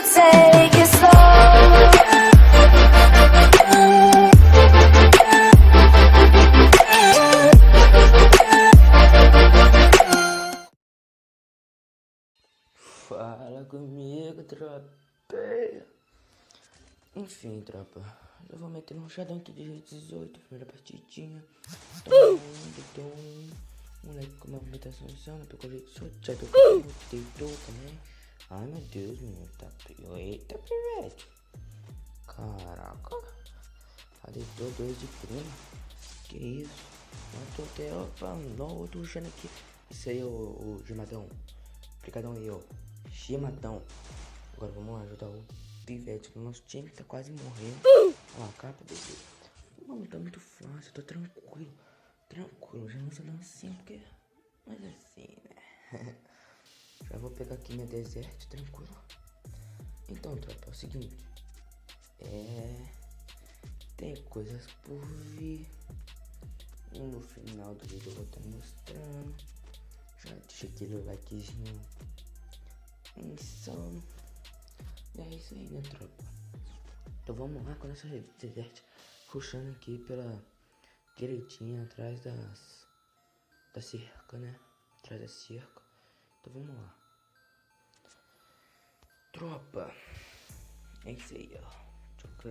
take it slow. Fala comigo, tropa. Enfim, tropa. Eu vou meter um chadão aqui de 18, primeira partidinha. Moleque com uma movimentação insana, pegou jeito já deitou também. Ai meu Deus, menino, tá frio. Eita, pivete. Caraca. Deitou 2 de prima. Que isso? Matou até, opa, não, outro rushando aqui. Isso aí, o Gemadão. Obrigadão aí, ó. Gemadão. Agora vamos lá ajudar o pivete do nosso time que tá quase morrendo. Ó, a capa desse. Mano, tá muito fácil, tô tranquilo. Tranquilo, já não sei não assim, porque. Mas assim, né? Já vou pegar aqui minha desert, tranquilo. Então, tropa, é o seguinte. Tem coisas por vir. E no final do vídeo eu vou estar mostrando. Já deixa aquele likezinho insano. E é isso aí, né, tropa? Então vamos lá com essa desert puxando aqui pela direitinha atrás da cerca, né? Atrás da cerca. Então vamos lá. Tropa. É isso aí, ó.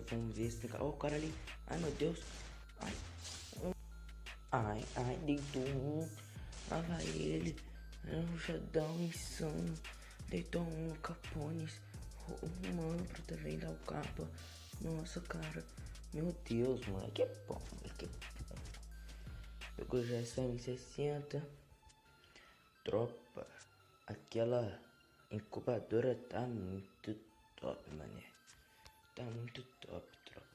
Vamos ver se tem cara. Ó, o cara ali. Ai, meu Deus. Ai, deitou um. Lá vai ele. É um jadão insano. Deitou um Capones. Um Mambro também dá o capa. Nossa, cara. Meu Deus, moleque. É bom, moleque. É bom. Pegou já essa M60. Tropa. Aquela incubadora tá muito top, mané. Tá muito top, tropa.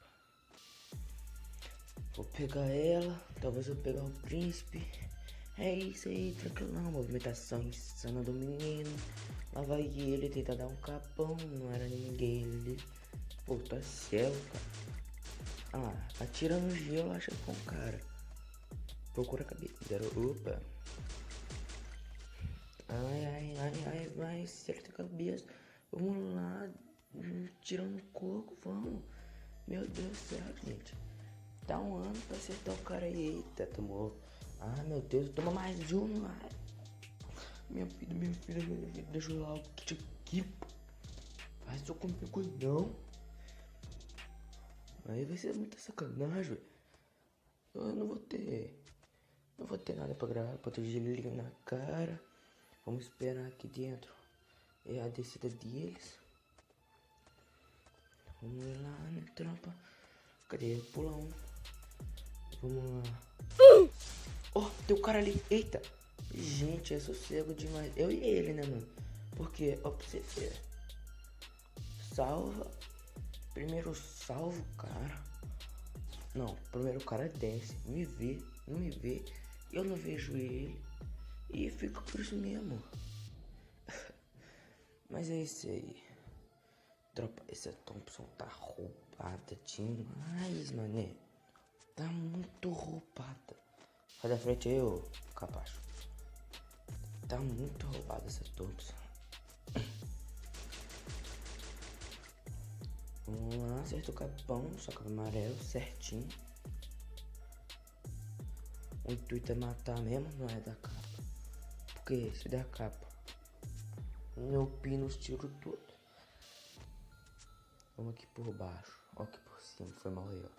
Vou pegar ela. Talvez eu pegar o príncipe. É isso aí, tranquilão. Movimentação insana do menino. Lá vai ele tentar dar um capão. Não era ninguém. Ele voltou a céu, cara. Atira no gelo, acha com o cara. Procura a cabeça. Opa. Ai, vai. Certa cabeça. Vamos lá. Tirando coco, vamos. Meu Deus do céu, gente. Dá um ano pra acertar o cara aí. Eita, tomou. Ai, meu Deus. Toma mais um. Ai. Minha filha. Deixa eu lá o kit aqui. Faz isso comigo, não. Aí vai ser muita sacanagem, velho. Eu não vou ter nada pra gravar. Botar o gelinho na cara. Vamos esperar aqui dentro. É a descida deles. Vamos lá, né, tropa? Cadê? Pula um. Vamos lá. Oh, tem o cara ali. Eita. Gente, é sossego demais. Eu e ele, né, mano? Porque, ó, pra você ver. Salva. Primeiro salvo, cara. Não, primeiro o cara desce. Me vê. Não me vê. Eu não vejo ele. E fica por isso mesmo. Mas é isso aí. Tropa, essa Thompson tá roubada demais, mané. Tá muito roubada. Sai da frente aí, ô capacho. Tá muito roubada essa Thompson. Vamos lá, acerta o capão, só que amarelo, certinho. O intuito é matar mesmo, não é da capa. Porque se der capa, meu pino os tiro tudo. Vamos aqui por baixo, ó aqui por cima, foi mal aí, ó.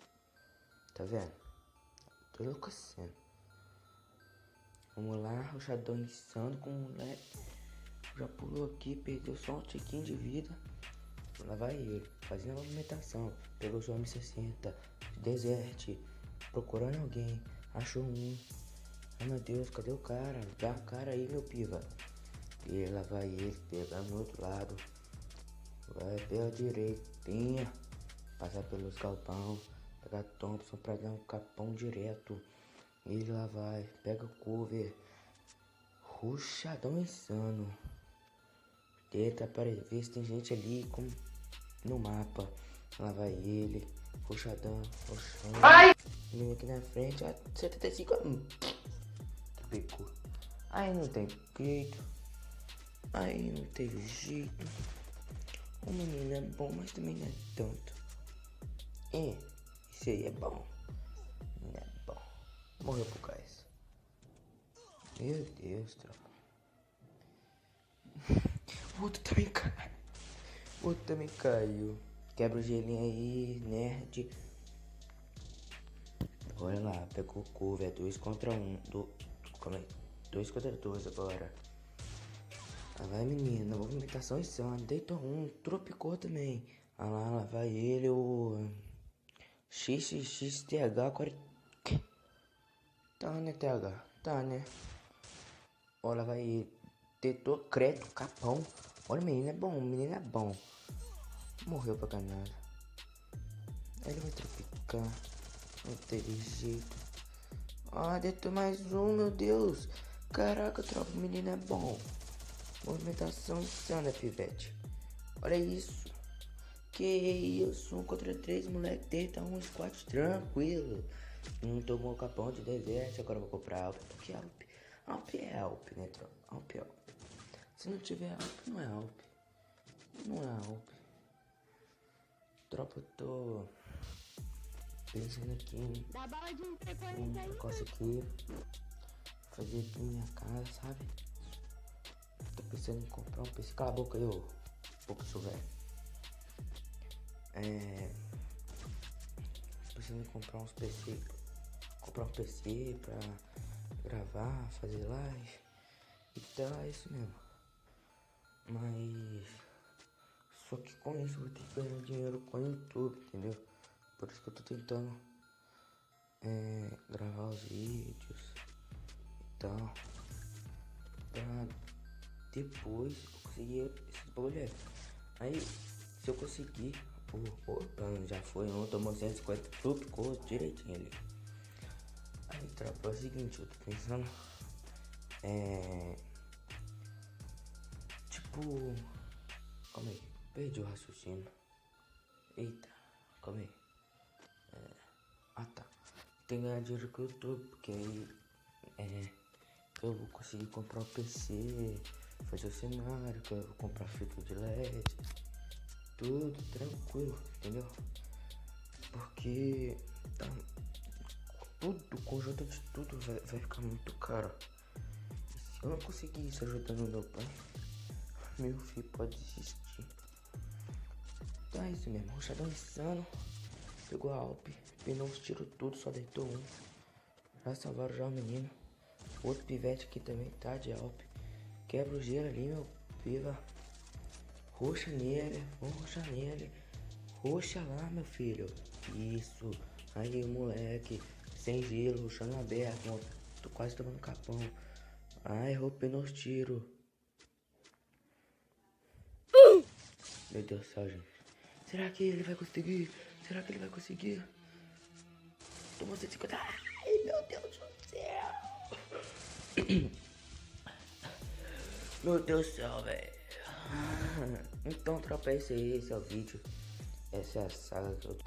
Tá vendo? Tô enlouquecendo. Vamos lá, o Shadow insano com o moleque. Já pulou aqui, perdeu só um tiquinho de vida. Lá vai ele, fazendo a movimentação. Pegou sua M60, desert, procurando alguém. Achou um. Ai meu Deus, cadê o cara? Dá a cara aí, meu piva. E lá vai ele, pegando no outro lado. Vai pela direitinha. Passar pelos galpão. Pegar Thompson pra dar um capão direto. Ele lá vai, pega o cover. Rushadão insano. Tenta ver se tem gente ali no mapa. Lá vai ele. Rushadão, rushando. Vem aqui na frente. 75. Pegou. Aí não tem jeito. Aí não teve jeito. O menino é bom, mas também não é tanto. Isso aí é bom. Não é bom. Morreu pro gás. Meu Deus, tropa. O outro também caiu. O outro também caiu. Quebra o gelinho aí, nerd. Olha lá, pegou o cu, velho. 2 contra 1. Calma aí. 2 contra 2 agora. Ah, vai, menina. Movimentação insana. Deitou um. Tropicou também. Ah lá vai ele, o XXTH 40. Tá, né, TH? Tá, né? Olha, vai ele. Deitou credo, capão. Olha, o menino é bom, o menino é bom. Morreu pra canada. Ele vai tropicar. Não teve jeito. Ah, deitou mais um, meu Deus. Caraca, tropa, o menino é bom. Movimentação insana, pivete. Olha isso. Que isso, 1 contra 3, moleque. Deita um squat tranquilo. Não tomou capão de deserto. Agora eu vou comprar Alp. Porque Alp é Alp, né, tropa? Alp é Alp. Se não tiver Alp, não é Alp. Não é Alp. Tropa, eu tô pensando aqui em um negócio aqui. Fazer aqui na minha casa, sabe? Tô pensando em comprar um PC. Cala a boca aí, ô pouco sou velho. Tô pensando em comprar uns PC. Comprar um PC pra gravar, fazer live. Então é isso mesmo. Mas só que com isso eu vou ter que ganhar dinheiro com o YouTube, entendeu? Por isso que eu tô tentando gravar os vídeos e tal. Pra depois eu conseguir esses bagulho. Aí se eu conseguir. Opa, já foi, não tomou 150, ficou direitinho ali. Aí tropa, é o seguinte, eu tô pensando. Tipo. Calma aí, perdi o raciocínio. Eita, calma aí. Tá. Tem que ganhar dinheiro com o YouTube, porque aí eu vou conseguir comprar um PC, fazer o cenário, que eu vou comprar fita de LED. Tudo tranquilo, entendeu? Porque tudo, o conjunto de tudo vai ficar muito caro. E se eu não conseguir isso ajudando meu pai, meu filho pode desistir. Então é isso mesmo, roxadão insano. Pegou a Alp, pinou os tiros tudo, só deitou um. Já salvaram já o menino. Outro pivete aqui também tá de Alp. Quebra o gelo ali, meu piva. Roxa nele, vamos roxar nele. Roxa lá, meu filho. Isso. Aí, moleque. Sem gelo, roxando aberto. Tô quase tomando capão. Ai, roupei nos tiros. Meu Deus do céu, gente. Será que ele vai conseguir? Será que ele vai conseguir? Tomou 150. Ai, meu Deus do céu. Meu Deus do céu, velho. Então, tropa, esse é o vídeo. Essa é a saga que eu tô.